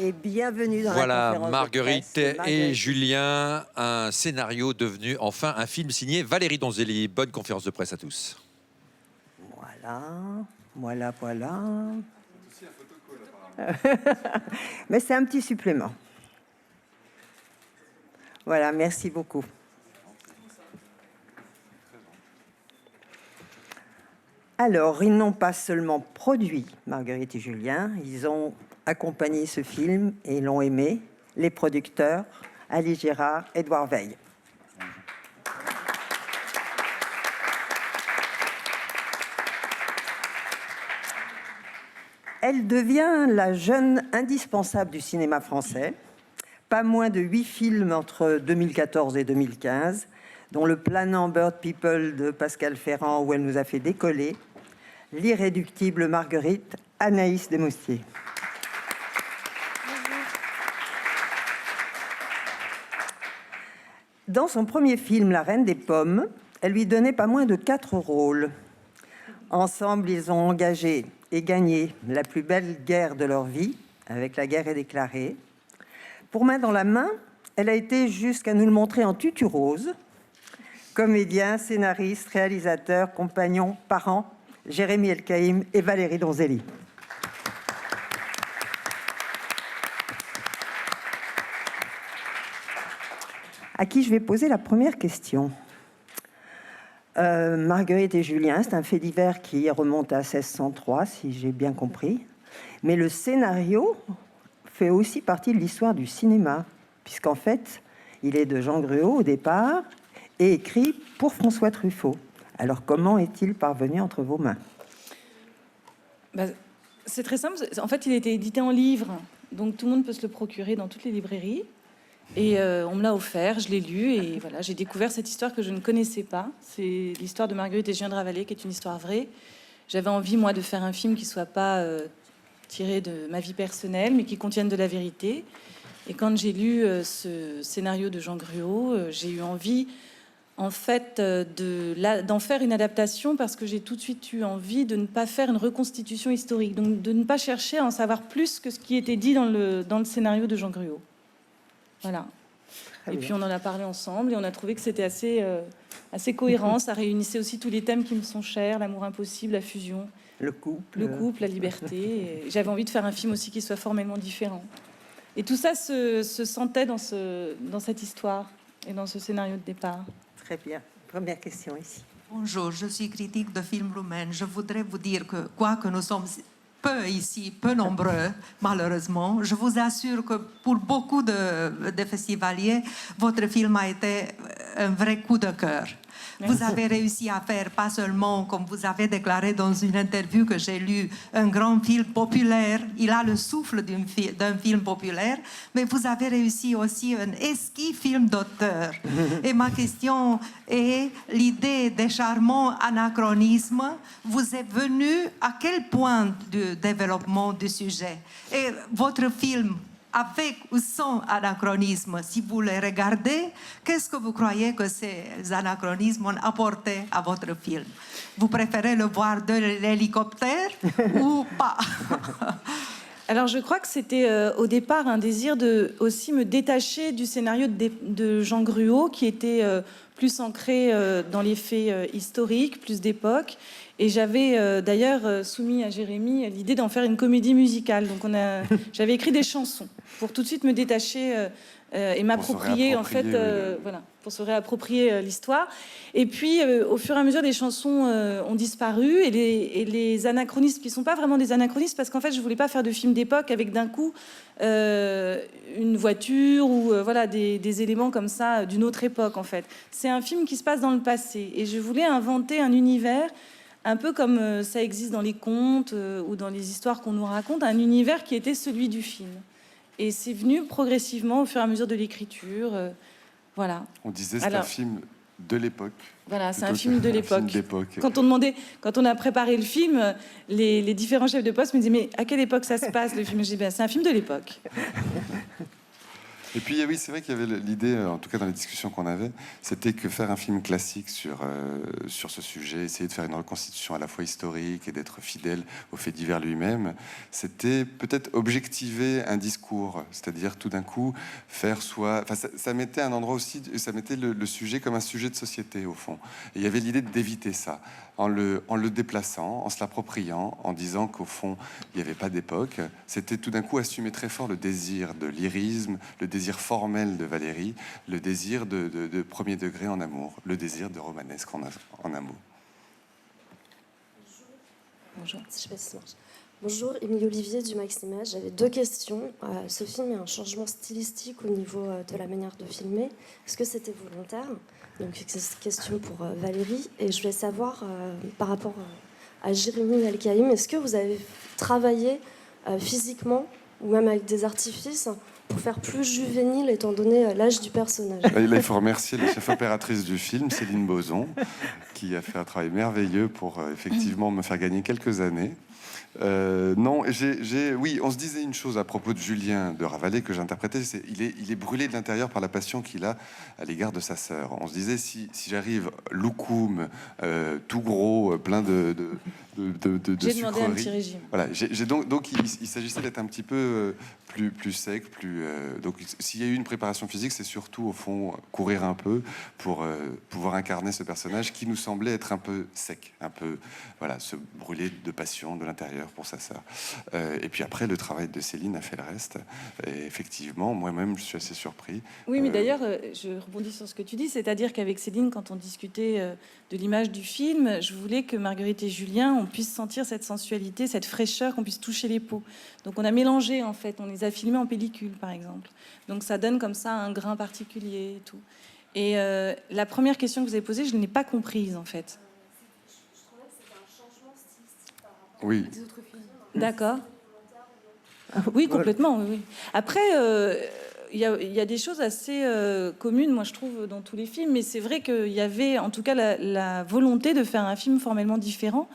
Et bienvenue dans la Voilà, conférence de Marguerite presse. et Julien, un scénario devenu enfin un film signé Valérie Donzelli. Bonne conférence de presse à tous. Voilà. Mais c'est un petit supplément. Voilà, merci beaucoup. Alors, ils n'ont pas seulement produit Marguerite et Julien, ils ont accompagné ce film et l'ont aimé. Les producteurs, Ali Gérard, Édouard Veil. Elle devient la jeune indispensable du cinéma français. Pas moins de 8 films entre 2014 et 2015, dont le planant Bird People de Pascal Ferrand, où elle nous a fait décoller, l'irréductible Marguerite, Anaïs Desmoustiers. Dans son premier film, La Reine des Pommes, elle lui donnait pas moins de 4 rôles. Ensemble, ils ont engagé et gagné la plus belle guerre de leur vie, avec La guerre est déclarée. Pour Main dans la main, elle a été jusqu'à nous le montrer en tutu rose. Comédien, scénariste, réalisateur, compagnon, parent, Jérémy Elkaïm et Valérie Donzelli. À qui je vais poser la première question. Marguerite et Julien, c'est un fait divers qui remonte à 1603, si j'ai bien compris. Mais le scénario fait aussi partie de l'histoire du cinéma, puisqu'en fait, il est de Jean Gruaud au départ et écrit pour François Truffaut. Alors, comment est-il parvenu entre vos mains ? C'est très simple. En fait, il était édité en livre, donc tout le monde peut se le procurer dans toutes les librairies. Et on me l'a offert, je l'ai lu, et voilà, j'ai découvert cette histoire que je ne connaissais pas. C'est l'histoire de Marguerite et Julien de Ravalais, qui est une histoire vraie. J'avais envie, moi, de faire un film qui ne soit pas tiré de ma vie personnelle, mais qui contienne de la vérité. Et quand j'ai lu ce scénario de Jean Gruaud, j'ai eu envie, en fait, d'en faire une adaptation, parce que j'ai tout de suite eu envie de ne pas faire une reconstitution historique, donc de ne pas chercher à en savoir plus que ce qui était dit dans le scénario de Jean Gruaud. Voilà. Et puis on en a parlé ensemble et on a trouvé que c'était assez cohérent. Ça réunissait aussi tous les thèmes qui me sont chers, l'amour impossible, la fusion, le couple, la liberté. Et j'avais envie de faire un film aussi qui soit formellement différent. Et tout ça se sentait dans cette histoire et dans ce scénario de départ. Très bien. Première question ici. Bonjour, je suis critique de films roumains. Je voudrais vous dire que, quoique nous sommes peu ici, peu nombreux, malheureusement, je vous assure que pour beaucoup de festivaliers, votre film a été un vrai coup de cœur. Merci. Vous avez réussi à faire, pas seulement, comme vous avez déclaré dans une interview que j'ai lue, un grand film populaire. Il a le souffle d'un film populaire, mais vous avez réussi aussi un exquis film d'auteur. Et ma question est, l'idée des charmants anachronismes vous est venue à quel point du développement du sujet? Et votre film, avec ou sans anachronisme, si vous les regardez, qu'est-ce que vous croyez que ces anachronismes ont apporté à votre film? Vous préférez le voir de l'hélicoptère ou pas? Alors je crois que c'était au départ un désir de aussi me détacher du scénario de Jean Gruaud, qui était plus ancré dans les faits historiques, plus d'époque. Et j'avais d'ailleurs soumis à Jérémy l'idée d'en faire une comédie musicale. Donc j'avais écrit des chansons pour tout de suite me détacher et m'approprier, en fait, voilà, pour se réapproprier l'histoire. Et puis, au fur et à mesure, les chansons ont disparu et les anachronismes, qui ne sont pas vraiment des anachronismes, parce qu'en fait, je ne voulais pas faire de film d'époque avec d'un coup une voiture ou voilà, des éléments comme ça d'une autre époque, en fait. C'est un film qui se passe dans le passé. Et je voulais inventer un univers un peu comme ça existe dans les contes ou dans les histoires qu'on nous raconte, un univers qui était celui du film. Et c'est venu progressivement au fur et à mesure de l'écriture. Voilà. On disait c'est un film de l'époque. Voilà, c'est un film de l'époque. Quand on a préparé le film, les différents chefs de poste me disaient « Mais à quelle époque ça se passe, le film ?» Je dis « C'est un film de l'époque. » Et puis oui, c'est vrai qu'il y avait l'idée, en tout cas dans les discussions qu'on avait, c'était que faire un film classique sur ce sujet, essayer de faire une reconstitution à la fois historique et d'être fidèle au fait divers lui-même, c'était peut-être objectiver un discours, c'est-à-dire tout d'un coup faire ça mettait un endroit aussi, ça mettait le sujet comme un sujet de société au fond. Et il y avait l'idée d'éviter ça, en le déplaçant, en se l'appropriant, en disant qu'au fond, il n'y avait pas d'époque. C'était tout d'un coup assumer très fort le désir de lyrisme, le désir formel de Valérie, le désir de premier degré en amour, le désir de romanesque en un mot. Bonjour. Je sais pas si ça marche. Bonjour, Émilie Olivier du Maximage. J'avais 2 questions. Ce film a un changement stylistique au niveau de la manière de filmer. Est-ce que c'était volontaire? Donc, c'est une question pour Valérie. Et je voulais savoir, par rapport à Jérémy El-Kaïm, est-ce que vous avez travaillé physiquement ou même avec des artifices pour faire plus juvénile étant donné l'âge du personnage? Là, il faut remercier la chef opératrice du film, Céline Boson, qui a fait un travail merveilleux pour effectivement me faire gagner quelques années. Non, oui, on se disait une chose à propos de Julien de Ravallet que j'interprétais, c'est il est brûlé de l'intérieur par la passion qu'il a à l'égard de sa sœur. On se disait si j'arrive loukoum, tout gros, plein de J'ai demandé un sucreries. petit régime. Voilà, donc il s'agissait d'être un petit peu plus sec, donc s'il y a eu une préparation physique, c'est surtout au fond courir un peu pour pouvoir incarner ce personnage qui nous semblait être un peu sec, un peu se brûler de passion de l'intérieur pour sa sœur. Et puis après, le travail de Céline a fait le reste. Et effectivement, moi-même, je suis assez surpris. Oui, mais d'ailleurs, je rebondis sur ce que tu dis, c'est-à-dire qu'avec Céline, quand on discutait de l'image du film, je voulais que Marguerite et Julien, on puisse sentir cette sensualité, cette fraîcheur, qu'on puisse toucher les peaux. Donc on a mélangé, en fait, on les a filmés en pellicule, par exemple. Donc ça donne comme ça un grain particulier et tout. Et la première question que vous avez posée, je ne l'ai pas comprise, en fait. Je trouvais que c'était un changement stylistique par rapport Oui. à des autres films. D'accord. Oui, complètement. Oui. Après, il y a des choses assez communes, moi je trouve, dans tous les films, mais c'est vrai qu'il y avait en tout cas la volonté de faire un film formellement différent,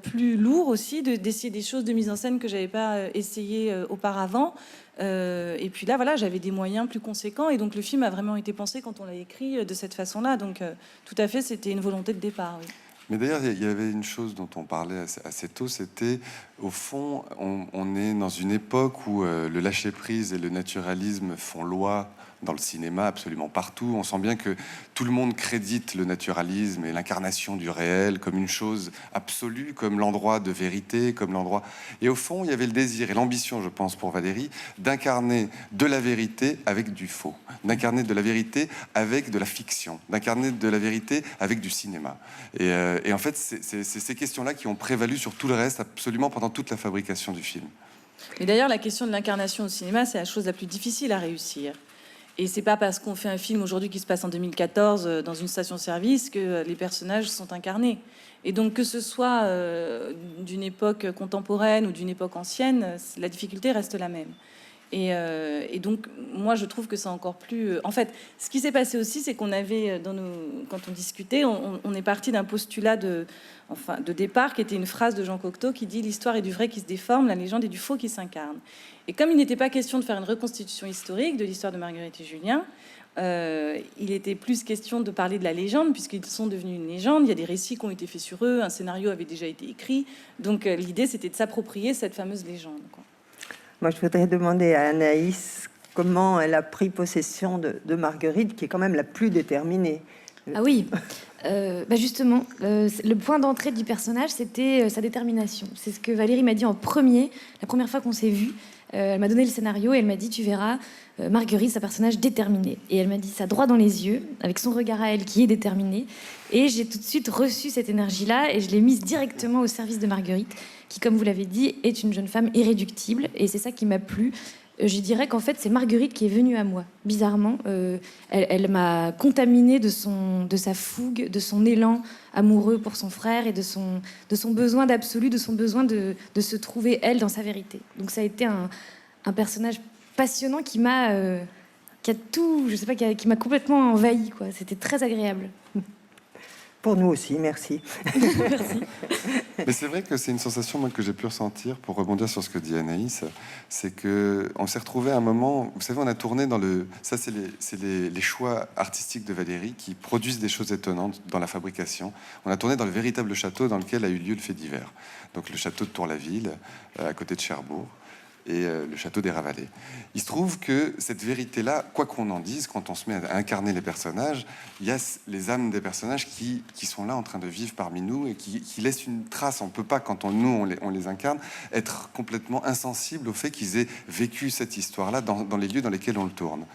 plus lourd aussi, d'essayer des choses de mise en scène que j'avais pas essayé auparavant. Et puis là, voilà, j'avais des moyens plus conséquents, et donc le film a vraiment été pensé quand on l'a écrit de cette façon-là. Donc tout à fait, c'était une volonté de départ. Oui. Mais d'ailleurs, il y avait une chose dont on parlait assez tôt, c'était, au fond, on est dans une époque où le lâcher-prise et le naturalisme font loi dans le cinéma, absolument partout. On sent bien que tout le monde crédite le naturalisme et l'incarnation du réel comme une chose absolue, comme l'endroit de vérité, comme l'endroit... Et au fond, il y avait le désir et l'ambition, je pense, pour Valérie, d'incarner de la vérité avec du faux, d'incarner de la vérité avec de la fiction, d'incarner de la vérité avec du cinéma. Et en fait, c'est ces questions-là qui ont prévalu sur tout le reste, absolument pendant toute la fabrication du film. Et d'ailleurs, la question de l'incarnation au cinéma, c'est la chose la plus difficile à réussir. Et c'est pas parce qu'on fait un film aujourd'hui qui se passe en 2014 dans une station-service que les personnages sont incarnés. Et donc que ce soit d'une époque contemporaine ou d'une époque ancienne, la difficulté reste la même. Et donc moi je trouve que c'est encore plus... En fait, ce qui s'est passé aussi, c'est qu'on avait, quand on discutait, on est parti d'un postulat de départ qui était une phrase de Jean Cocteau qui dit « L'histoire est du vrai qui se déforme, la légende est du faux qui s'incarne ». Et comme il n'était pas question de faire une reconstitution historique de l'histoire de Marguerite et Julien, il était plus question de parler de la légende, puisqu'ils sont devenus une légende. Il y a des récits qui ont été faits sur eux, un scénario avait déjà été écrit. Donc l'idée, c'était de s'approprier cette fameuse légende, quoi. Moi, je voudrais demander à Anaïs comment elle a pris possession de Marguerite, qui est quand même la plus déterminée. Ah oui, justement, le point d'entrée du personnage, c'était sa détermination. C'est ce que Valérie m'a dit en premier, la première fois qu'on s'est vu. Elle m'a donné le scénario et elle m'a dit, tu verras, Marguerite, c'est un personnage déterminé. Et elle m'a dit ça droit dans les yeux, avec son regard à elle qui est déterminé. Et j'ai tout de suite reçu cette énergie-là et je l'ai mise directement au service de Marguerite, qui, comme vous l'avez dit, est une jeune femme irréductible. Et c'est ça qui m'a plu. Je dirais qu'en fait, c'est Marguerite qui est venue à moi. Bizarrement, elle m'a contaminée de sa fougue, de son élan amoureux pour son frère et de son besoin d'absolu, de son besoin de se trouver, elle, dans sa vérité. Donc ça a été un personnage passionnant qui m'a complètement envahi, quoi. C'était très agréable. Pour nous aussi, merci. Mais c'est vrai que c'est une sensation moi, que j'ai pu ressentir, pour rebondir sur ce que dit Anaïs, c'est qu'on s'est retrouvé à un moment, vous savez, on a tourné dans le... Ça, c'est les choix artistiques de Valérie qui produisent des choses étonnantes dans la fabrication. On a tourné dans le véritable château dans lequel a eu lieu le fait divers. Donc le château de Tour-la-Ville, à côté de Cherbourg, et le château des Ravalais. Il se trouve que cette vérité-là, quoi qu'on en dise, quand on se met à incarner les personnages, il y a les âmes des personnages qui sont là en train de vivre parmi nous et qui laissent une trace. On ne peut pas, quand on les incarne, être complètement insensible au fait qu'ils aient vécu cette histoire-là dans les lieux dans lesquels on le tourne.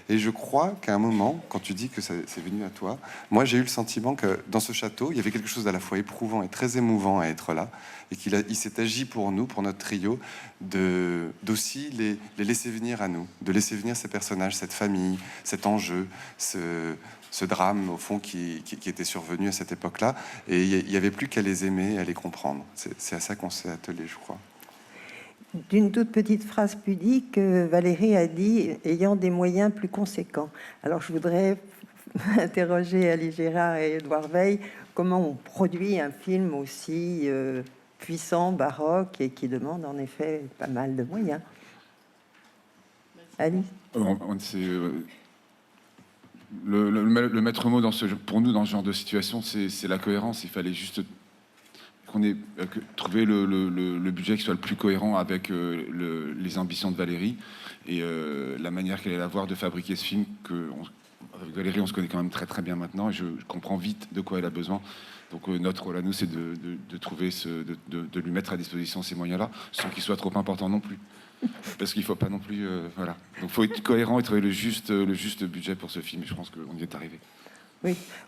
Et je crois qu'à un moment, quand tu dis que c'est venu à toi, moi j'ai eu le sentiment que dans ce château, il y avait quelque chose d'à la fois éprouvant et très émouvant à être là, et il s'est agi pour nous, pour notre trio, d'aussi les laisser venir à nous, de laisser venir ces personnages, cette famille, cet enjeu, ce drame au fond qui était survenu à cette époque-là, et il n'y avait plus qu'à les aimer, à les comprendre. C'est à ça qu'on s'est attelé, je crois. D'une toute petite phrase pudique, Valérie a dit « ayant des moyens plus conséquents ». Alors je voudrais interroger Ali Gérard et Édouard Veil, comment on produit un film aussi puissant, baroque, et qui demande en effet pas mal de moyens. Ali ? Le maître mot pour nous dans ce genre de situation, c'est la cohérence. Il fallait juste trouver le budget qui soit le plus cohérent avec les ambitions de Valérie et la manière qu'elle allait avoir de fabriquer ce film. Avec Valérie, on se connaît quand même très très bien maintenant et je comprends vite de quoi elle a besoin. Donc notre rôle à nous, c'est de trouver de lui mettre à disposition ces moyens-là, sans qu'ils soient trop importants non plus. Parce qu'il ne faut pas non plus... voilà. Donc il faut être cohérent et trouver le juste budget pour ce film. Et je pense qu'on y est arrivé.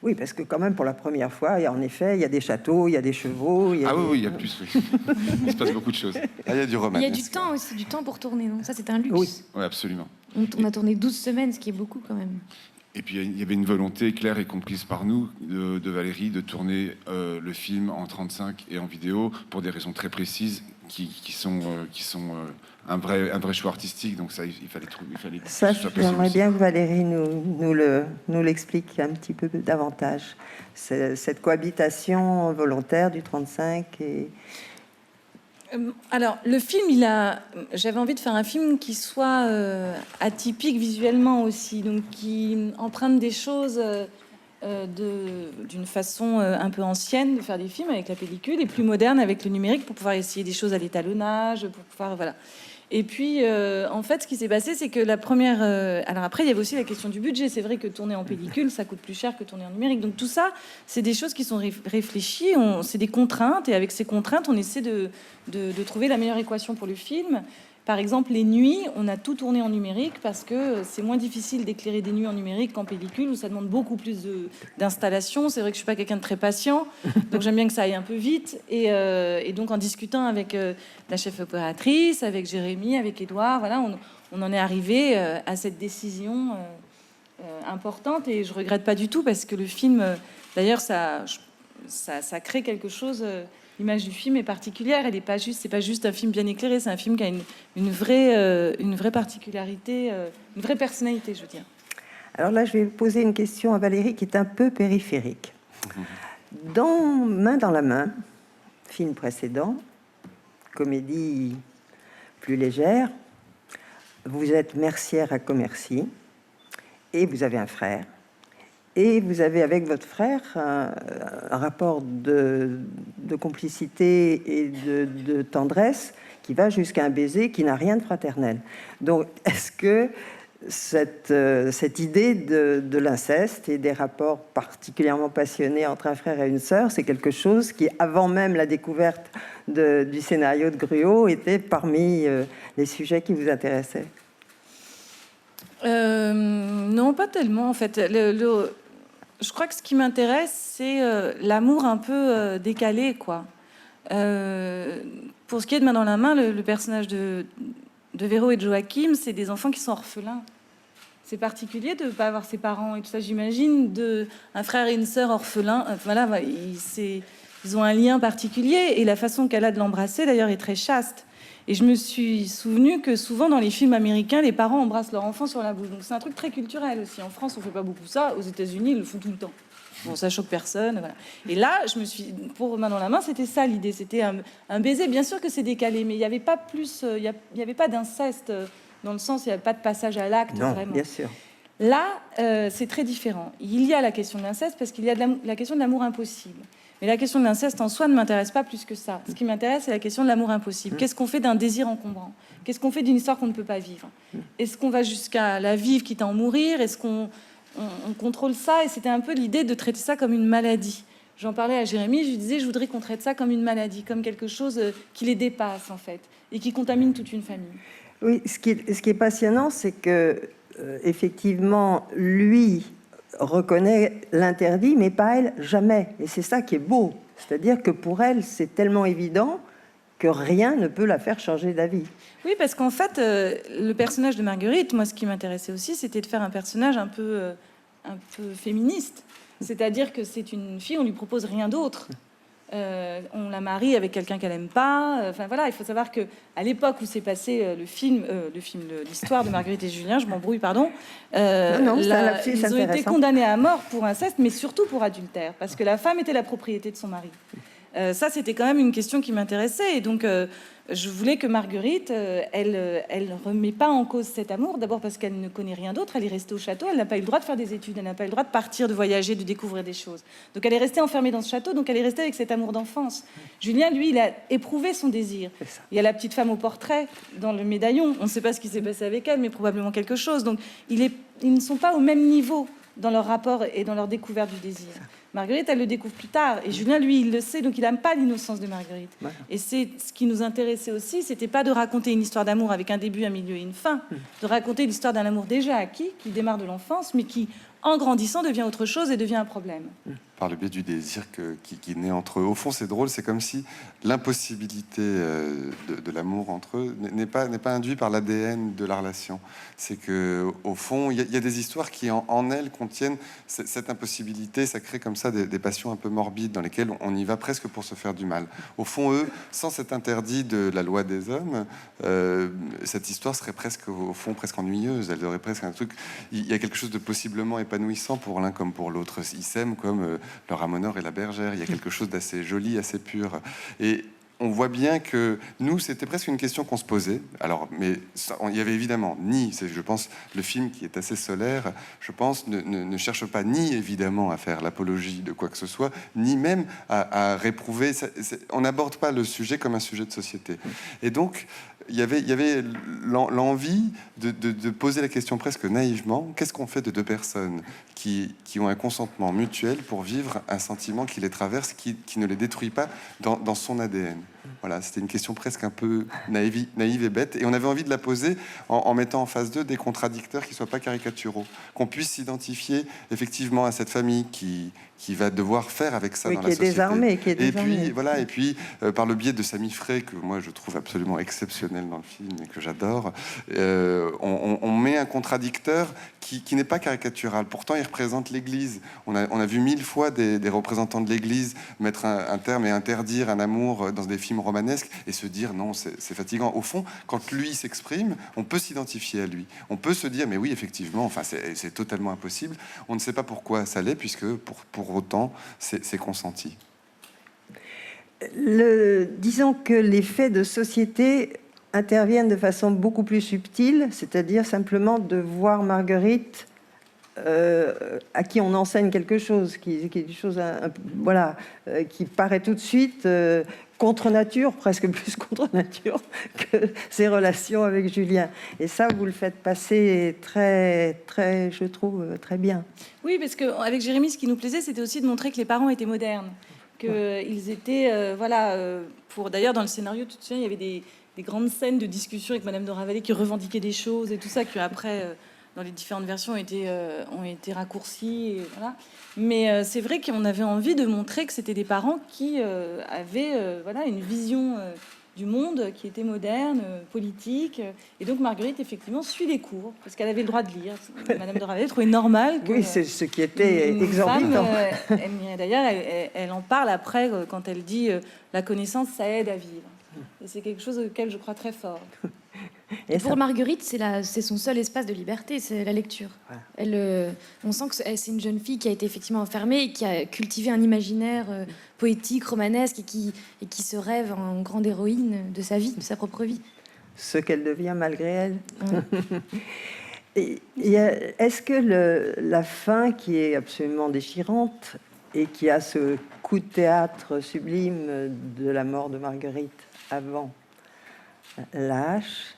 Oui, parce que quand même, pour la première fois, en effet, il y a des châteaux, il y a des chevaux... Oui, il y a plus, oui. Il se passe beaucoup de choses. Il y a du romanesque. Il y a du temps aussi, du temps pour tourner, non ? Ça, c'est un luxe. Oui, absolument. On a tourné 12 semaines, ce qui est beaucoup quand même. Et puis il y avait une volonté claire et comprise par nous de Valérie de tourner le film en 35 et en vidéo pour des raisons très précises qui sont un vrai choix artistique. Donc ça, il fallait ça, j'aimerais bien que Valérie nous l'explique un petit peu davantage. Cette cohabitation volontaire du 35 et... Alors, le film, j'avais envie de faire un film qui soit atypique visuellement aussi, donc qui emprunte des choses d'une façon un peu ancienne de faire des films avec la pellicule et plus moderne avec le numérique pour pouvoir essayer des choses à l'étalonnage, pour pouvoir voilà. Et puis, en fait, ce qui s'est passé, c'est que la première... alors après, il y avait aussi la question du budget. C'est vrai que tourner en pellicule, ça coûte plus cher que tourner en numérique. Donc tout ça, c'est des choses qui sont réfléchies. C'est des contraintes. Et avec ces contraintes, on essaie de trouver la meilleure équation pour le film. Par exemple, les nuits, on a tout tourné en numérique parce que c'est moins difficile d'éclairer des nuits en numérique qu'en pellicule, où ça demande beaucoup plus d'installation. C'est vrai que je suis pas quelqu'un de très patient, donc j'aime bien que ça aille un peu vite. Et donc en discutant avec la chef opératrice, avec Jérémy, avec Édouard, voilà, on en est arrivé à cette décision importante. Et je regrette pas du tout parce que le film, d'ailleurs, ça crée quelque chose. L'image du film est particulière, c'est pas juste un film bien éclairé, c'est un film qui a une vraie particularité, une vraie personnalité, je veux dire. Alors là, je vais poser une question à Valérie qui est un peu périphérique. Dans Main dans la main, film précédent, comédie plus légère, vous êtes mercière à Commercy et vous avez un frère. Et vous avez avec votre frère un rapport de complicité et de tendresse qui va jusqu'à un baiser qui n'a rien de fraternel. Donc, est-ce que cette idée de l'inceste et des rapports particulièrement passionnés entre un frère et une sœur, c'est quelque chose qui, avant même la découverte du scénario de Gruau, était parmi les sujets qui vous intéressaient ? Non, pas tellement, en fait. Je crois que ce qui m'intéresse, c'est l'amour un peu décalé, quoi. Pour ce qui est de Main dans la main, le personnage de Véro et de Joachim, c'est des enfants qui sont orphelins. C'est particulier de ne pas avoir ses parents et tout ça, j'imagine, un frère et une sœur orphelins. Voilà, ils ont un lien particulier et la façon qu'elle a de l'embrasser, d'ailleurs, est très chaste. Et je me suis souvenu que souvent dans les films américains, les parents embrassent leur enfant sur la bouche. Donc c'est un truc très culturel aussi. En France, on fait pas beaucoup ça. Aux États-Unis, ils le font tout le temps. Bon, ça choque personne. Voilà. Et là, je me suis, pour Main dans la main, c'était ça l'idée. C'était un baiser. Bien sûr que c'est décalé, mais il n'y avait pas plus, il y avait pas d'inceste dans le sens, il n'y avait pas de passage à l'acte Non, vraiment. bien sûr. Là, c'est très différent. Il y a la question de l'inceste parce qu'il y a la question de l'amour impossible. Mais la question de l'inceste en soi ne m'intéresse pas plus que ça. Ce qui m'intéresse, c'est la question de l'amour impossible. Qu'est-ce qu'on fait d'un désir encombrant? Qu'est-ce qu'on fait d'une histoire qu'on ne peut pas vivre? Est-ce qu'on va jusqu'à la vivre, quitte à en mourir? Est-ce qu'on contrôle ça? Et c'était un peu l'idée de traiter ça comme une maladie. J'en parlais à Jérémy, je lui disais, je voudrais qu'on traite ça comme une maladie, comme quelque chose qui les dépasse, en fait, et qui contamine toute une famille. Oui, ce qui est passionnant, c'est que effectivement, lui reconnaît l'interdit, mais pas elle, jamais. Et c'est ça qui est beau. C'est-à-dire que pour elle, c'est tellement évident que rien ne peut la faire changer d'avis. Oui, parce qu'en fait, le personnage de Marguerite, moi, ce qui m'intéressait aussi, c'était de faire un personnage un peu féministe. C'est-à-dire que c'est une fille, on lui propose rien d'autre. On la marie avec quelqu'un qu'elle aime pas. Enfin voilà, il faut savoir que à l'époque où s'est passé l'histoire de Marguerite et Julien, je m'embrouille, pardon. Ils ont été condamnés à mort pour inceste, mais surtout pour adultère, parce que la femme était la propriété de son mari. Ça, c'était quand même une question qui m'intéressait, et donc je voulais que Marguerite, elle remet pas en cause cet amour, d'abord parce qu'elle ne connaît rien d'autre, elle est restée au château, elle n'a pas eu le droit de faire des études, elle n'a pas eu le droit de partir, de voyager, de découvrir des choses. Donc elle est restée enfermée dans ce château, donc elle est restée avec cet amour d'enfance. Julien, lui, il a éprouvé son désir. Il y a la petite femme au portrait dans le médaillon, on ne sait pas ce qui s'est passé avec elle, mais probablement quelque chose. Donc ils ne sont pas au même niveau dans leur rapport et dans leur découverte du désir. Marguerite, elle le découvre plus tard, et Julien, lui, il le sait, donc il n'aime pas l'innocence de Marguerite. Ouais. Et c'est ce qui nous intéressait aussi, c'était pas de raconter une histoire d'amour avec un début, un milieu et une fin, de raconter l'histoire d'un amour déjà acquis, qui démarre de l'enfance, mais qui, en grandissant, devient autre chose et devient un problème. Par le biais du désir qui naît entre eux. Au fond, c'est drôle, c'est comme si l'impossibilité de l'amour entre eux n'est pas induite par l'ADN de la relation. C'est que au fond, il y a des histoires qui en elles contiennent cette impossibilité. Ça crée comme ça des passions un peu morbides dans lesquelles on y va presque pour se faire du mal. Au fond, eux, sans cet interdit de la loi des hommes, cette histoire serait presque, au fond, presque ennuyeuse. Elle aurait presque un truc. Il y a quelque chose de possiblement épanouissant pour l'un comme pour l'autre. Ils s'aiment comme le ramoneur et la bergère. Il y a quelque chose d'assez joli, assez pur. Et on voit bien que nous, c'était presque une question qu'on se posait. Alors, mais il y avait évidemment je pense, le film qui est assez solaire, je pense, ne cherche pas ni évidemment à faire l'apologie de quoi que ce soit, ni même à réprouver. On n'aborde pas le sujet comme un sujet de société. Et donc, il y avait l'envie de poser la question presque naïvement, qu'est-ce qu'on fait de deux personnes qui ont un consentement mutuel pour vivre un sentiment qui les traverse, qui ne les détruit pas dans son ADN. Voilà, c'était une question presque un peu naïve et bête, et on avait envie de la poser en mettant en face d'eux des contradicteurs qui ne soient pas caricaturaux, qu'on puisse s'identifier effectivement à cette famille qui va devoir faire avec ça dans la société. Qui est désarmée. Et puis par le biais de Sami Frey, que moi je trouve absolument exceptionnel dans le film et que j'adore, on met un contradicteur qui n'est pas caricatural. Pourtant, il représente l'Église. On a vu 1000 fois des représentants de l'Église mettre un terme et interdire un amour dans des films romanesques et se dire non, c'est fatigant. Au fond, quand lui s'exprime, on peut s'identifier à lui. On peut se dire mais oui, effectivement, enfin c'est totalement impossible. On ne sait pas pourquoi ça l'est, puisque pour autant, c'est consenti. Disons que les faits de société interviennent de façon beaucoup plus subtile, c'est-à-dire simplement de voir Marguerite à qui on enseigne quelque chose, qui est une chose, qui paraît tout de suite contre nature, presque plus contre nature que ses relations avec Julien. Et ça, vous le faites passer très, très, je trouve, très bien. Oui, parce qu'avec Jérémy, ce qui nous plaisait, c'était aussi de montrer que les parents étaient modernes, qu'ils étaient, pour d'ailleurs dans le scénario, tu te souviens, il y avait des grandes scènes de discussion avec Madame de Ravalais qui revendiquait des choses et tout ça, qui après, dans les différentes versions, ont été raccourcies. Et voilà. Mais c'est vrai qu'on avait envie de montrer que c'était des parents qui avaient une vision du monde qui était moderne, politique. Et donc Marguerite, effectivement, suit les cours, parce qu'elle avait le droit de lire. Madame de Ravalais trouvait normal que... Oui, c'est ce qui était exorbitant. D'ailleurs, elle en parle après, quand elle dit « la connaissance, ça aide à vivre ». Et c'est quelque chose auquel je crois très fort. Et pour Marguerite, c'est son seul espace de liberté, c'est la lecture. Ouais. On sent que c'est une jeune fille qui a été effectivement enfermée et qui a cultivé un imaginaire poétique, romanesque, et qui se rêve en grande héroïne de sa vie, de sa propre vie. Ce qu'elle devient malgré elle. Est-ce que la fin, qui est absolument déchirante et qui a ce coup de théâtre sublime de la mort de Marguerite avant Lâche,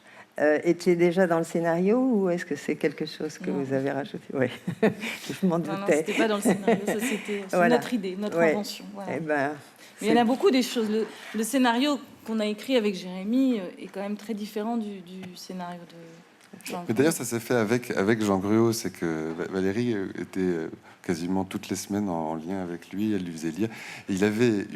était déjà dans le scénario, ou est-ce que c'est quelque chose que vous avez rajouté? Oui, je m'en doutais. Non, c'était pas dans le scénario, ça c'était voilà. Notre idée, notre invention. Voilà. Eh ben, mais il y en a beaucoup des choses. Le scénario qu'on a écrit avec Jérémy est quand même très différent du scénario de Jean. Mais d'ailleurs, ça s'est fait avec Jean Gruaud. C'est que Valérie était quasiment toutes les semaines en lien avec lui. Elle lui faisait lire. Et il avait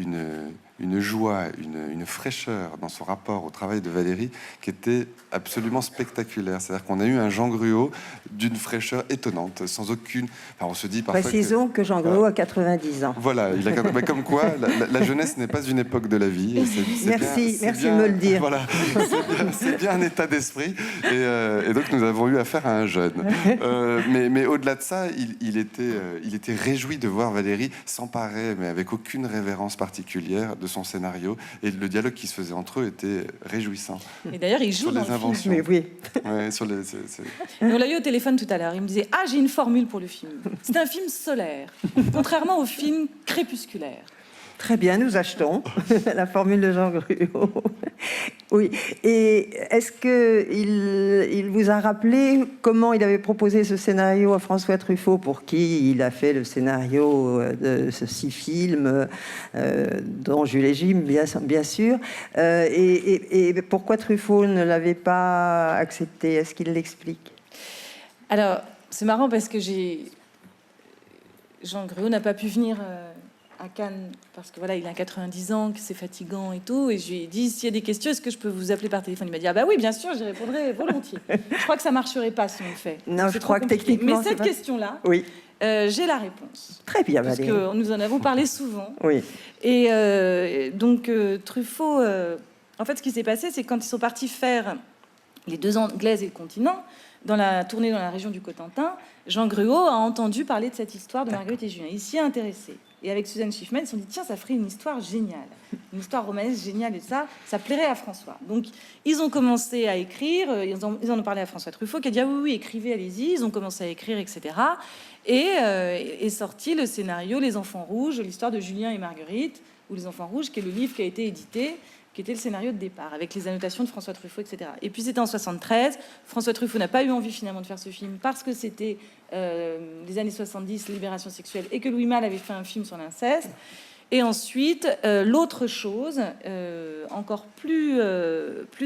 une joie, une fraîcheur dans son rapport au travail de Valérie qui était absolument spectaculaire. C'est-à-dire qu'on a eu un Jean Gruaud d'une fraîcheur étonnante, sans aucune... Enfin, on se dit parfois précisons que Jean Gruaud a 90 ans. Voilà, mais comme quoi, la jeunesse n'est pas une époque de la vie. Et merci de me le dire. Voilà, c'est bien un état d'esprit. Et donc, nous avons eu affaire à un jeune. Mais au-delà de ça, il était réjoui de voir Valérie s'emparer, mais avec aucune révérence particulière, de son scénario. Et le dialogue qui se faisait entre eux était réjouissant. Et d'ailleurs, il joue sur dans les le inventions. film. Mais oui. Ouais, On l'a eu au téléphone tout à l'heure. Il me disait: ah, j'ai une formule pour le film. C'est un film solaire, contrairement au film crépusculaire. Très bien, nous achetons la formule de Jean Gruaud. Oui. Et est-ce qu'il vous a rappelé comment il avait proposé ce scénario à François Truffaut, pour qui il a fait le scénario de ce 6 films, dont Jules et Jim, bien sûr. Et pourquoi Truffaut ne l'avait pas accepté? Est-ce qu'il l'explique? Alors, c'est marrant parce que Jean Gruaud n'a pas pu venir à Cannes parce que voilà, il a 90 ans, que c'est fatigant et tout. Et je lui ai dit: s'il y a des questions, est-ce que je peux vous appeler par téléphone? Il m'a dit: ah bah oui, bien sûr, j'y répondrai volontiers. Je crois que ça marcherait pas si on le fait. Non, je crois que techniquement, mais cette question-là, oui. J'ai la réponse. Très bien, parce Valérie. que nous en avons parlé souvent. Oui. Et donc Truffaut, en fait, ce qui s'est passé, c'est que quand ils sont partis faire Les Deux Anglaises et le continent, dans la tournée dans la région du Cotentin, Jean Gruaud a entendu parler de cette histoire de Marguerite et Julien. Il s'y est intéressé. Et avec Suzanne Schiffman, ils se sont dit: tiens, ça ferait une histoire géniale, une histoire romanesque géniale, et ça plairait à François. Donc, ils ont commencé à écrire, ils en ont parlé à François Truffaut, qui a dit: ah oui, écrivez, allez-y. Ils ont commencé à écrire, etc. Et est sorti le scénario Les Enfants Rouges, l'histoire de Julien et Marguerite, ou Les Enfants Rouges, qui est le livre qui a été édité, qui était le scénario de départ, avec les annotations de François Truffaut, etc. Et puis c'était en 73. François Truffaut n'a pas eu envie finalement de faire ce film parce que c'était les années 70, libération sexuelle, et que Louis Malle avait fait un film sur l'inceste. Et ensuite, l'autre chose, encore plus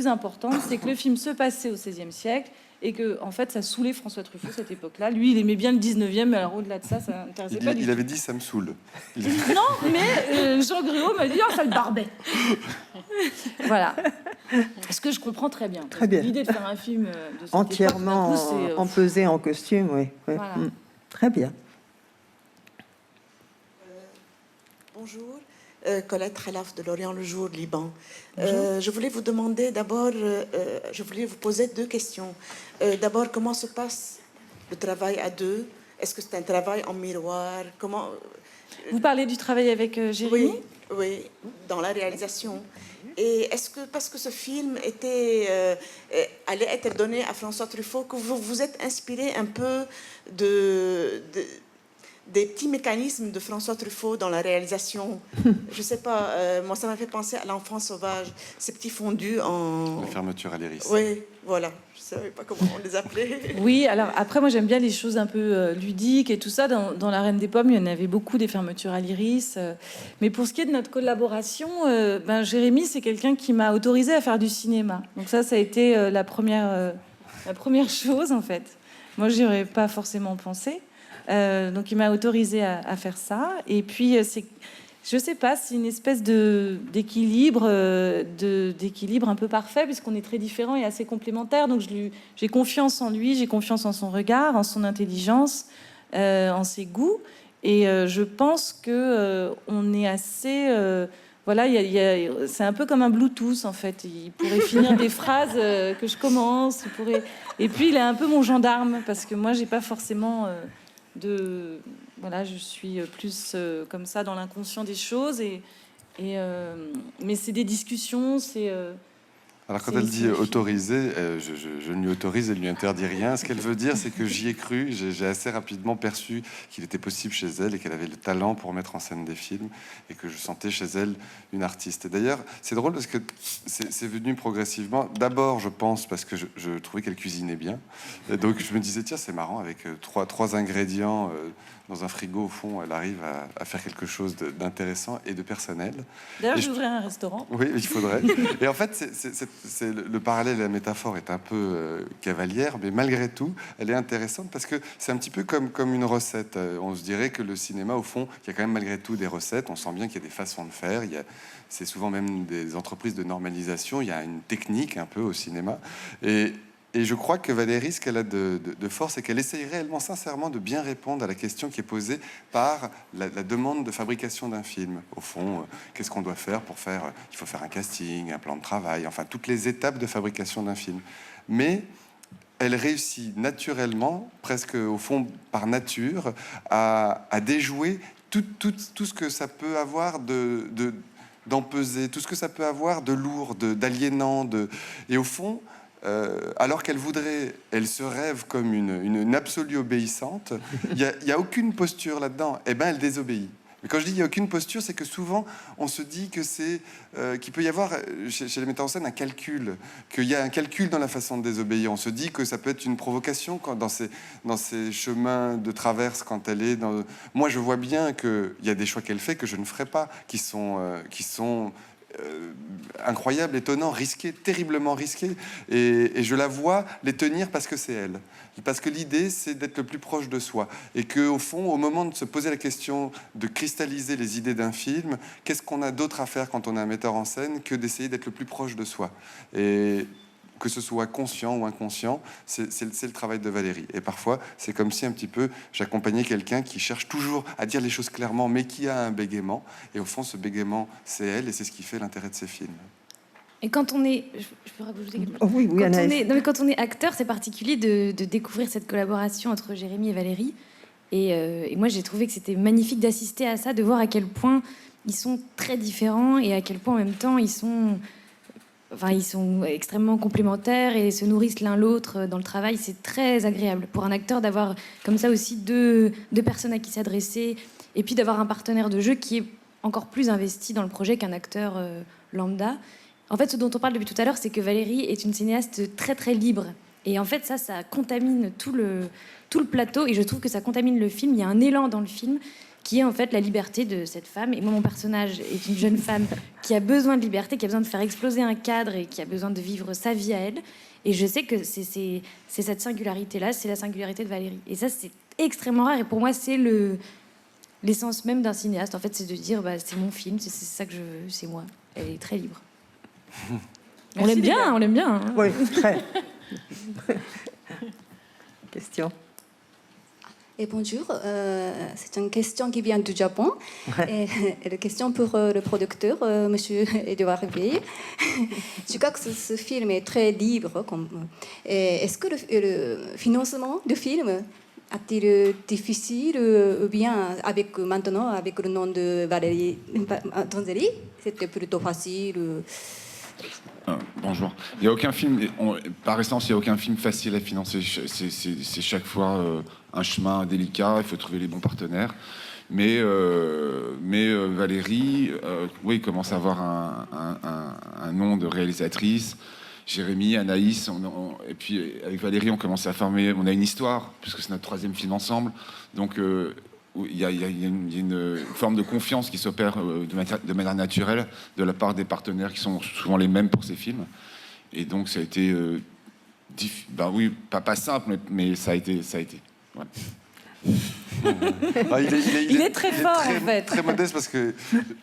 importante, c'est que le film se passait au XVIe siècle, et que en fait ça saoulait François Truffaut cette époque-là. Lui, il aimait bien le 19e, mais alors au-delà de ça n'intéressait pas du tout. Il avait dit: ça me saoule. Non, mais Jean Gruaud m'a dit: oh, ça le barbait. Voilà. Ce que je comprends très bien. Très bien. L'idée de faire un film de cette entièrement époque, d'un coup, empesé en costume, oui. Voilà. Très bien. Bonjour, Colette Khalaf de L'Orient le Jour, Liban. Je voulais vous demander d'abord, je voulais vous poser 2 questions. D'abord, comment se passe le travail à 2? Est-ce que c'est un travail en miroir? Comment... Vous parlez du travail avec Jérémy? Oui, dans la réalisation. Et est-ce que, parce que ce film allait être donné à François Truffaut, que vous vous êtes inspiré un peu des petits mécanismes de François Truffaut dans la réalisation? Je sais pas, moi ça m'a fait penser à L'Enfant sauvage, ces petits fondus en... La fermeture à l'iris. Oui, voilà, je savais pas comment on les appelait. Oui, alors après moi j'aime bien les choses un peu ludiques et tout ça. Dans La Reine des Pommes, il y en avait beaucoup, des fermetures à l'iris. Mais pour ce qui est de notre collaboration, Jérémy, c'est quelqu'un qui m'a autorisé à faire du cinéma. Donc ça a été la première chose en fait. Moi j'y aurais pas forcément pensé. Donc il m'a autorisé à faire ça. Et puis je sais pas, c'est une espèce d'équilibre un peu parfait, puisqu'on est très différents et assez complémentaires. Donc j'ai confiance en lui, j'ai confiance en son regard, en son intelligence, en ses goûts. Et je pense que on est assez voilà, c'est un peu comme un Bluetooth en fait. Il pourrait finir des phrases que je commence. Et puis il est un peu mon gendarme parce que moi j'ai pas forcément voilà, je suis plus comme ça dans l'inconscient des choses mais c'est des discussions, Alors quand elle dit autoriser, je ne lui autorise et ne lui interdis rien. Ce qu'elle veut dire, c'est que j'y ai cru. J'ai assez rapidement perçu qu'il était possible chez elle et qu'elle avait le talent pour mettre en scène des films et que je sentais chez elle une artiste. Et d'ailleurs, c'est drôle parce que c'est venu progressivement. D'abord, je pense, parce que je trouvais qu'elle cuisinait bien. Et donc je me disais, tiens, c'est marrant, avec trois ingrédients dans un frigo, au fond, elle arrive à faire quelque chose d'intéressant et de personnel. D'ailleurs, j'ouvrirai un restaurant. Oui, il faudrait. Et en fait, le parallèle, la métaphore est un peu cavalière, mais malgré tout, elle est intéressante parce que c'est un petit peu comme une recette. On se dirait que le cinéma, au fond, il y a quand même malgré tout des recettes. On sent bien qu'il y a des façons de faire. C'est souvent même des entreprises de normalisation. Il y a une technique un peu au cinéma. Et je crois que Valérie, ce qu'elle a de force, c'est qu'elle essaye réellement, sincèrement, de bien répondre à la question qui est posée par la demande de fabrication d'un film. Au fond, qu'est-ce qu'on doit faire pour faire... Il faut faire un casting, un plan de travail, enfin, toutes les étapes de fabrication d'un film. Mais elle réussit naturellement, presque au fond par nature, à déjouer tout ce que ça peut avoir d'empesé, tout ce que ça peut avoir de lourd, d'aliénant. Et au fond... alors qu'elle voudrait, elle se rêve comme une absolue obéissante, il n'y a aucune posture là-dedans, et ben elle désobéit. Mais quand je dis il n'y a aucune posture, c'est que souvent on se dit que qu'il peut y avoir chez les metteurs en scène un calcul, qu'il y a un calcul dans la façon de désobéir. On se dit que ça peut être une provocation dans ces chemins de traverse quand elle est dans... Moi je vois bien qu'il y a des choix qu'elle fait que je ne ferai pas, qui sont incroyable, étonnant, risqué, terriblement risqué, et je la vois les tenir parce que c'est elle, parce que l'idée c'est d'être le plus proche de soi, et que au fond, au moment de se poser la question de cristalliser les idées d'un film, qu'est-ce qu'on a d'autre à faire quand on est un metteur en scène que d'essayer d'être le plus proche de soi, et que ce soit conscient ou inconscient, c'est le travail de Valérie. Et parfois, c'est comme si un petit peu j'accompagnais quelqu'un qui cherche toujours à dire les choses clairement, mais qui a un bégaiement. Et au fond, ce bégaiement, c'est elle, et c'est ce qui fait l'intérêt de ces films. Et quand on est... Je peux rajouter quelque chose ? Oh oui, Quand on est acteur, c'est particulier de découvrir cette collaboration entre Jérémy et Valérie. Et moi, j'ai trouvé que c'était magnifique d'assister à ça, de voir à quel point ils sont très différents et à quel point, en même temps, ils sont extrêmement complémentaires et se nourrissent l'un l'autre dans le travail. C'est très agréable pour un acteur d'avoir comme ça aussi deux personnes à qui s'adresser, et puis d'avoir un partenaire de jeu qui est encore plus investi dans le projet qu'un acteur lambda. En fait, ce dont on parle depuis tout à l'heure, c'est que Valérie est une cinéaste très très libre. Et en fait, ça contamine tout le plateau, et je trouve que ça contamine le film. Il y a un élan dans le film qui est en fait la liberté de cette femme. Et moi, mon personnage est une jeune femme qui a besoin de liberté, qui a besoin de faire exploser un cadre et qui a besoin de vivre sa vie à elle. Et je sais que c'est cette singularité-là, c'est la singularité de Valérie. Et ça, c'est extrêmement rare. Et pour moi, c'est l'essence même d'un cinéaste. En fait, c'est de dire, c'est mon film, c'est ça que je veux, c'est moi. Elle est très libre. On l'aime bien, on l'aime bien. Hein. Oui, très. Question. Et bonjour, c'est une question qui vient du Japon. Et la question pour le producteur, Monsieur Edouard Rivière. Je crois que ce film est très libre. Est-ce que le financement du film a-t-il difficile ou bien maintenant, avec le nom de Valérie Donzelli, c'était plutôt facile Bonjour. Il n'y a aucun film, par essence, il n'y a aucun film facile à financer. C'est chaque fois un chemin délicat, il faut trouver les bons partenaires. Mais Valérie, oui, commence à avoir un nom de réalisatrice. Jérémy, Anaïs, et puis avec Valérie, on commence à former, on a une histoire, puisque c'est notre 3e film ensemble. Donc, il y a une forme de confiance qui s'opère de manière naturelle de la part des partenaires qui sont souvent les mêmes pour ces films. Et donc ça a été, oui, pas simple, mais ça a été. Voilà. Il est très fort, en fait. Très modeste, parce que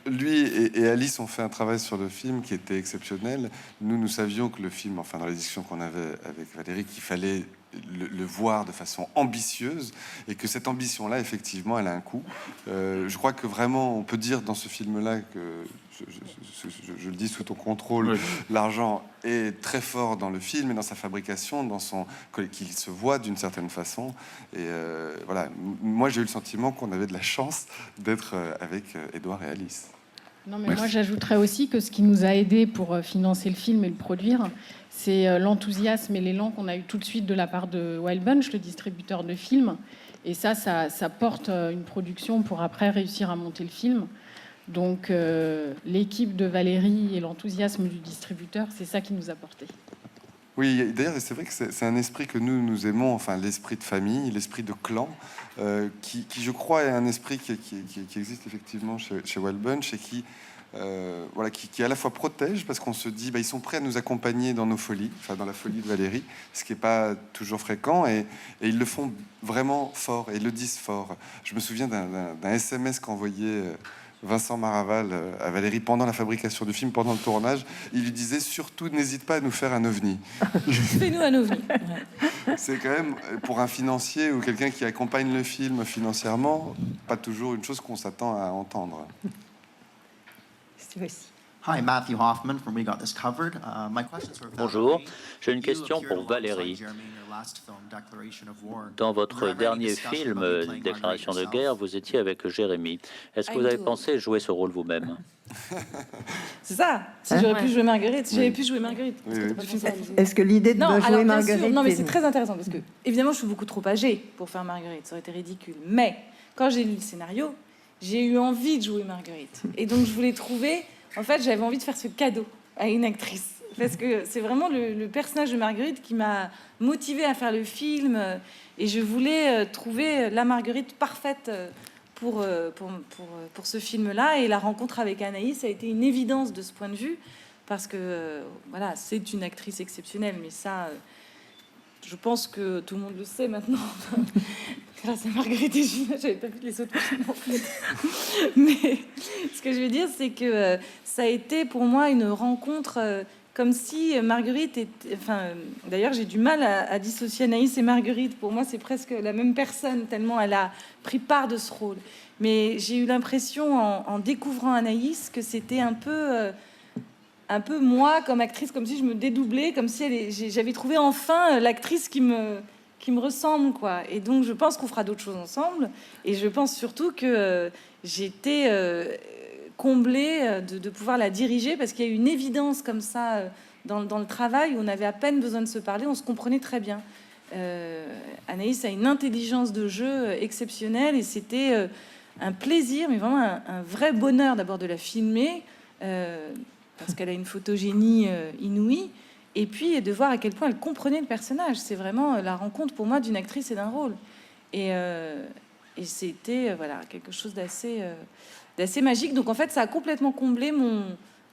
lui et Alice ont fait un travail sur le film qui était exceptionnel. Nous savions que le film, enfin dans les discussions qu'on avait avec Valérie, qu'il fallait le voir de façon ambitieuse, et que cette ambition-là, effectivement, elle a un coût. Je crois que vraiment, on peut dire dans ce film-là que je le dis sous ton contrôle, Oui. l'argent est très fort dans le film et dans sa fabrication, qu'il se voit d'une certaine façon. Et voilà, moi j'ai eu le sentiment qu'on avait de la chance d'être avec Édouard et Alice. Non, mais moi j'ajouterais aussi que ce qui nous a aidés pour financer le film et le produire, c'est l'enthousiasme et l'élan qu'on a eu tout de suite de la part de Wild Bunch, le distributeur de films. Et ça porte une production pour après réussir à monter le film. Donc l'équipe de Valérie et l'enthousiasme du distributeur, c'est ça qui nous a porté. Oui, d'ailleurs, c'est vrai que c'est un esprit que nous aimons, enfin l'esprit de famille, l'esprit de clan, qui je crois est un esprit qui existe effectivement chez Wild Bunch et qui à la fois protège, parce qu'on se dit ils sont prêts à nous accompagner dans nos folies, enfin dans la folie de Valérie, ce qui n'est pas toujours fréquent, et ils le font vraiment fort, et ils le disent fort. Je me souviens d'un SMS qu'envoyait Vincent Maraval à Valérie pendant la fabrication du film, pendant le tournage. Il lui disait surtout n'hésite pas à nous faire un ovni. Fais-nous un ovni. Ouais. C'est quand même, pour un financier ou quelqu'un qui accompagne le film financièrement, pas toujours une chose qu'on s'attend à entendre. C'est aussi. Hi, Matthew Hoffman from We Got This Covered. My questions for Bonjour, Valérie. j'ai une question pour Valérie. Dans votre dernier film, Déclaration de guerre, vous étiez avec Jérémy. Est-ce que vous avez pensé jouer ce rôle vous-même? C'est ça. Si j'aurais pu jouer Marguerite, si j'avais pu jouer Marguerite. Parce que t'as pas fait ça. Est-ce que l'idée de Non, jouer alors bien Marguerite... sûr, non, mais c'est très intéressant parce que évidemment, je suis beaucoup trop âgée pour faire Marguerite. Ça aurait été ridicule. Mais quand j'ai lu le scénario, j'ai eu envie de jouer Marguerite. Et donc, je voulais trouver. En fait, j'avais envie de faire ce cadeau à une actrice. Parce que c'est vraiment le personnage de Marguerite qui m'a motivée à faire le film. Et je voulais trouver la Marguerite parfaite pour ce film-là. Et la rencontre avec Anaïs a été une évidence de ce point de vue. Parce que, voilà, c'est une actrice exceptionnelle. Mais ça, je pense que tout le monde le sait maintenant. Grâce à Marguerite et Julien, j'avais pas vu les autres films en fait. Mais ce que je veux dire, c'est que ça a été pour moi une rencontre comme si Marguerite était... Enfin, d'ailleurs, j'ai du mal à dissocier Anaïs et Marguerite. Pour moi, c'est presque la même personne, tellement elle a pris part de ce rôle. Mais j'ai eu l'impression, en découvrant Anaïs, que c'était un peu moi, comme actrice, comme si je me dédoublais, comme si j'avais trouvé enfin l'actrice qui me ressemble, quoi. Et donc, je pense qu'on fera d'autres choses ensemble. Et je pense surtout que j'étais comblée de pouvoir la diriger, parce qu'il y a eu une évidence comme ça dans le travail, où on avait à peine besoin de se parler, on se comprenait très bien. Anaïs a une intelligence de jeu exceptionnelle, et c'était un plaisir, mais vraiment un vrai bonheur d'abord de la filmer, parce qu'elle a une photogénie inouïe, et puis de voir à quel point elle comprenait le personnage. C'est vraiment la rencontre pour moi d'une actrice et d'un rôle. Et c'était voilà, quelque chose d'assez magique. Donc en fait, ça a complètement comblé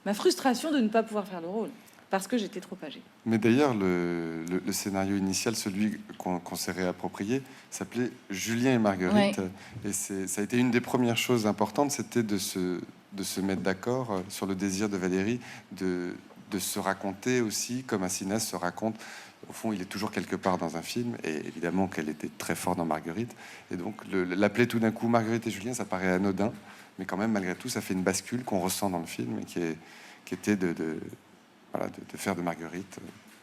ma frustration de ne pas pouvoir faire le rôle, parce que j'étais trop âgée. Mais d'ailleurs, le scénario initial, celui qu'on s'est réapproprié, s'appelait Julien et Marguerite. Ouais. Et ça a été une des premières choses importantes, c'était de se mettre d'accord sur le désir de Valérie de se raconter aussi, comme un cinéaste se raconte. Au fond, il est toujours quelque part dans un film, et évidemment qu'elle était très forte dans Marguerite. Et donc, l'appeler tout d'un coup Marguerite et Julien, ça paraît anodin, mais quand même, malgré tout, ça fait une bascule qu'on ressent dans le film, et qui était de faire de Marguerite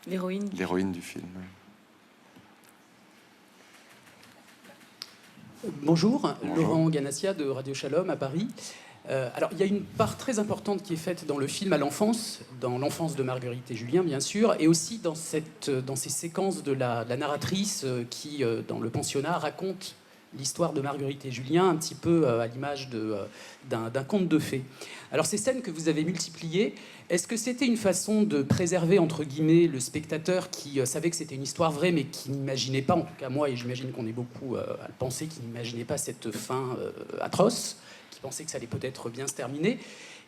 l'héroïne du film. Bonjour, Laurent Ganassia de Radio Shalom à Paris. Alors, il y a une part très importante qui est faite dans le film à l'enfance, dans l'enfance de Marguerite et Julien, bien sûr, et aussi dans ces séquences de la narratrice qui, dans le pensionnat, raconte l'histoire de Marguerite et Julien, un petit peu à l'image d'un conte de fées. Alors, ces scènes que vous avez multipliées, est-ce que c'était une façon de préserver, entre guillemets, le spectateur qui savait que c'était une histoire vraie, mais qui n'imaginait pas, en tout cas moi, et j'imagine qu'on est beaucoup à le penser, qui n'imaginait pas cette fin atroce, qui pensait que ça allait peut-être bien se terminer,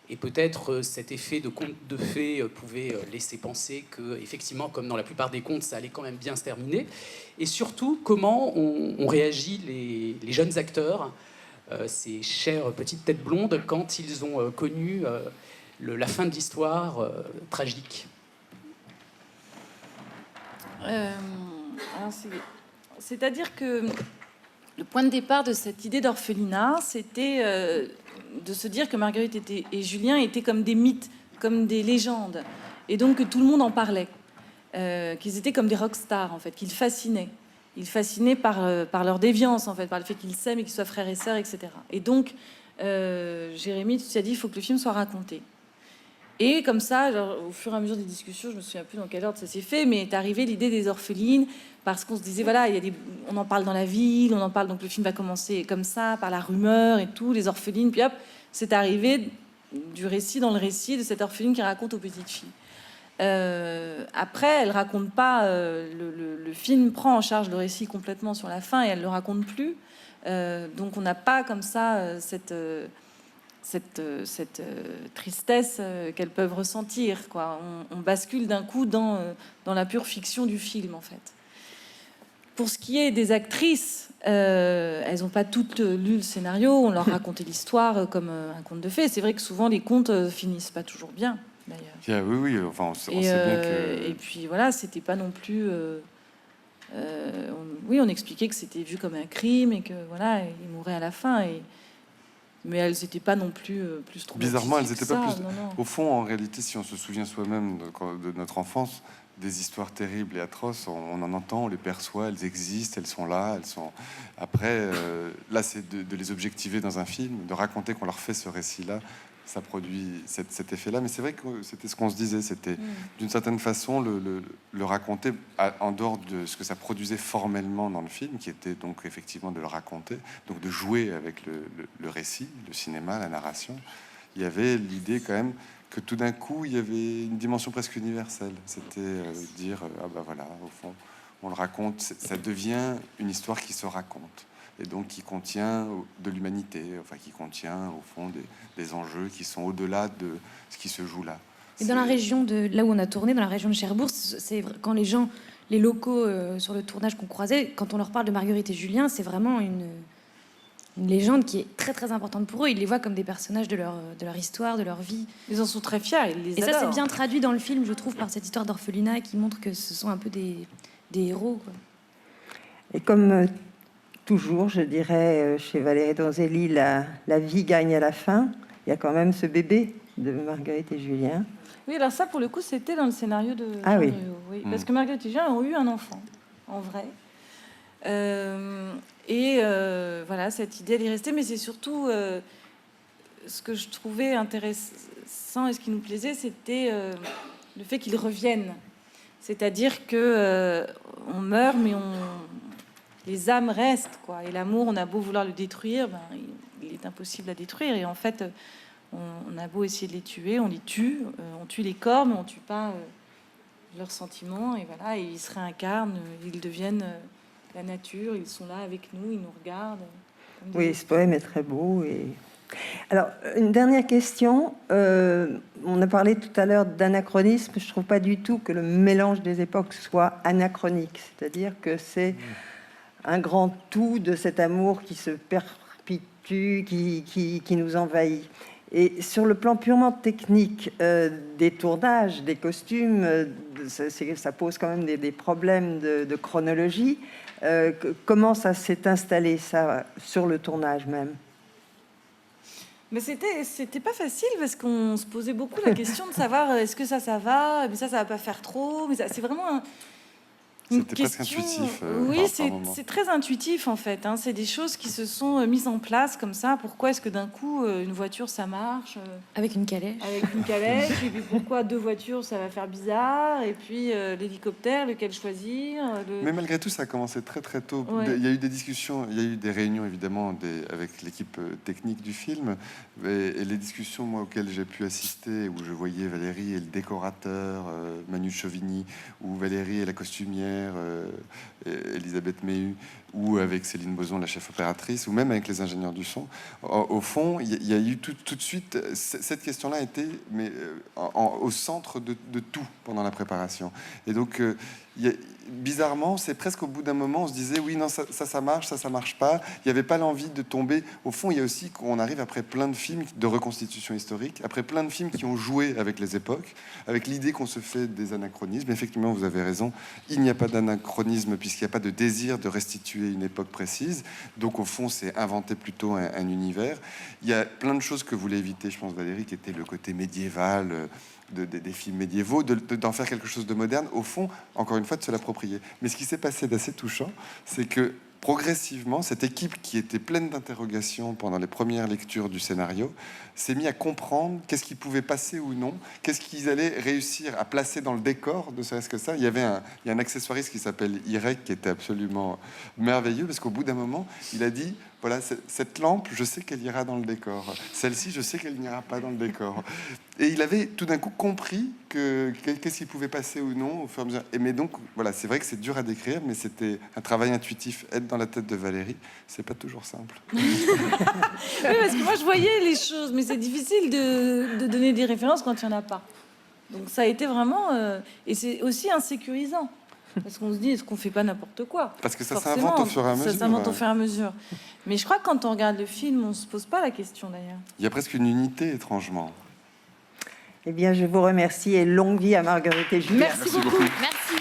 et peut-être cet effet de conte de fées pouvait laisser penser que, effectivement, comme dans la plupart des contes, ça allait quand même bien se terminer. Et surtout, comment on réagit les jeunes acteurs, ces chères petites têtes blondes, quand ils ont connu la fin de l'histoire tragique. C'est-à-dire que le point de départ de cette idée d'orphelinat, c'était de se dire que Marguerite et Julien étaient comme des mythes, comme des légendes, et donc que tout le monde en parlait, qu'ils étaient comme des rockstars en fait, qu'ils fascinaient. Ils fascinaient par leur déviance en fait, par le fait qu'ils s'aiment et qu'ils soient frères et sœurs, etc. Et donc Jérémy, tu t'es dit, il faut que le film soit raconté. Et comme ça, alors, au fur et à mesure des discussions, je me souviens plus dans quel ordre ça s'est fait, mais est arrivée l'idée des orphelines, parce qu'on se disait, voilà, on en parle dans la ville, on en parle, donc le film va commencer comme ça, par la rumeur et tout, les orphelines, puis hop, c'est arrivé du récit dans le récit de cette orpheline qui raconte aux petites filles. Après, elle raconte pas, le film prend en charge le récit complètement sur la fin et elle le raconte plus. Donc on n'a pas comme ça cette tristesse qu'elles peuvent ressentir, quoi. On bascule d'un coup dans la pure fiction du film, en fait. Pour ce qui est des actrices, elles n'ont pas toutes lu le scénario, on leur racontait l'histoire comme un conte de fées. C'est vrai que souvent les contes finissent pas toujours bien, d'ailleurs. Oui, enfin, on sait bien que... Et puis voilà, c'était pas non plus... on expliquait que c'était vu comme un crime et que voilà, ils mouraient à la fin. Mais elles n'étaient pas non plus plus trop. Bizarrement, elles n'étaient pas plus. Non. Au fond, en réalité, si on se souvient soi-même de notre enfance, des histoires terribles et atroces, on en entend, on les perçoit, elles existent, elles sont là, elles sont. Après, là, c'est de les objectiver dans un film, de raconter qu'on leur fait ce récit-là. Ça produit cet effet-là, mais c'est vrai que c'était ce qu'on se disait, c'était d'une certaine façon le raconter en dehors de ce que ça produisait formellement dans le film, qui était donc effectivement de le raconter, donc de jouer avec le récit, le cinéma, la narration. Il y avait l'idée quand même que tout d'un coup, il y avait une dimension presque universelle. C'était dire, ah ben voilà, au fond, on le raconte, ça devient une histoire qui se raconte. Et donc qui contient de l'humanité, enfin qui contient au fond des enjeux qui sont au-delà de ce qui se joue là. Et dans la région de là où on a tourné, dans la région de Cherbourg, c'est quand les gens, les locaux sur le tournage qu'on croisait, quand on leur parle de Marguerite et Julien, c'est vraiment une légende qui est très très importante pour eux. Ils les voient comme des personnages de leur histoire, de leur vie. Ils en sont très fiers, ils les Et adorent. ça, c'est bien traduit dans le film, je trouve, par cette histoire d'orphelinat qui montre que ce sont un peu des héros, quoi. Et comme toujours, je dirais, chez Valérie Donzelli, la vie gagne à la fin. Il y a quand même ce bébé de Marguerite et Julien. Oui, alors ça, pour le coup, c'était dans le scénario de Ah oui. oui. Parce que Marguerite et Julien ont eu un enfant, en vrai. Voilà, cette idée, elle est restée. Mais c'est surtout ce que je trouvais intéressant et ce qui nous plaisait, c'était le fait qu'ils reviennent. C'est-à-dire que on meurt, mais les âmes restent, quoi. Et l'amour, on a beau vouloir le détruire, il est impossible à détruire. Et en fait, on a beau essayer de les tuer, on les tue, on tue les corps, mais on tue pas leurs sentiments. Et voilà, et ils se réincarnent, ils deviennent la nature, ils sont là avec nous, ils nous regardent. Oui, ce poème est très beau. Alors, une dernière question. On a parlé tout à l'heure d'anachronisme. Je trouve pas du tout que le mélange des époques soit anachronique. C'est-à-dire que c'est un grand tout de cet amour qui se perpétue, qui nous envahit. Et sur le plan purement technique des tournages, des costumes, ça pose quand même des problèmes de chronologie. Comment ça s'est installé, ça, sur le tournage même? Mais c'était pas facile parce qu'on se posait beaucoup la question de savoir est-ce que ça va, mais ça va pas faire trop. Mais c'est vraiment une C'était presque question. intuitif. Oui, c'est très intuitif en fait. Hein. C'est des choses qui se sont mises en place comme ça. Pourquoi est-ce que d'un coup une voiture ça marche avec une calèche? Avec une calèche. Et puis pourquoi deux voitures ça va faire bizarre? Et puis l'hélicoptère, lequel choisir Mais malgré tout, ça a commencé très très tôt. Ouais. Il y a eu des discussions, il y a eu des réunions évidemment avec l'équipe technique du film. Et les discussions moi, auxquelles j'ai pu assister, où je voyais Valérie et le décorateur, Manu Chauvigny, ou Valérie et la costumière, Elisabeth Méhu, ou avec Céline Boson, la chef opératrice, ou même avec les ingénieurs du son. Au fond, il y a eu tout de suite, cette question-là était au centre de tout pendant la préparation. Et donc, bizarrement, c'est presque au bout d'un moment, on se disait oui, non, ça marche, ça marche pas. Il n'y avait pas l'envie de tomber. Au fond, il y a aussi qu'on arrive après plein de films de reconstitution historique, après plein de films qui ont joué avec les époques, avec l'idée qu'on se fait des anachronismes. Effectivement, vous avez raison, il n'y a pas d'anachronisme puisqu'il n'y a pas de désir de restituer une époque précise. Donc, au fond, c'est inventer plutôt un univers. Il y a plein de choses que vous voulez éviter, je pense, Valérie, qui était le côté médiéval, des films médiévaux, d'en faire quelque chose de moderne, au fond, encore une fois, de se l'approprier. Mais ce qui s'est passé d'assez touchant, c'est que progressivement, cette équipe qui était pleine d'interrogations pendant les premières lectures du scénario s'est mis à comprendre qu'est-ce qui pouvait passer ou non, qu'est-ce qu'ils allaient réussir à placer dans le décor, ne serait-ce que ça. Il y a un accessoiriste qui s'appelle Irek qui était absolument merveilleux, parce qu'au bout d'un moment, il a dit, voilà, cette lampe, je sais qu'elle ira dans le décor. Celle-ci, je sais qu'elle n'ira pas dans le décor. Et il avait tout d'un coup compris qu'est-ce qui pouvait passer ou non au fur et à mesure. Mais donc, voilà, c'est vrai que c'est dur à décrire, mais c'était un travail intuitif. Être dans la tête de Valérie, c'est pas toujours simple. Oui, parce que moi, je voyais les choses, mais c'est difficile de donner des références quand il n'y en a pas. Donc ça a été vraiment... et c'est aussi insécurisant. Parce qu'on se dit, est-ce qu'on fait pas n'importe quoi? Parce que ça Forcément, s'invente au fur et à mesure. Ça s'invente au fur et à mesure. Mais je crois que quand on regarde le film, on se pose pas la question d'ailleurs. Il y a presque une unité, étrangement. Eh bien, je vous remercie et longue vie à Marguerite et Julien. Merci beaucoup. Merci.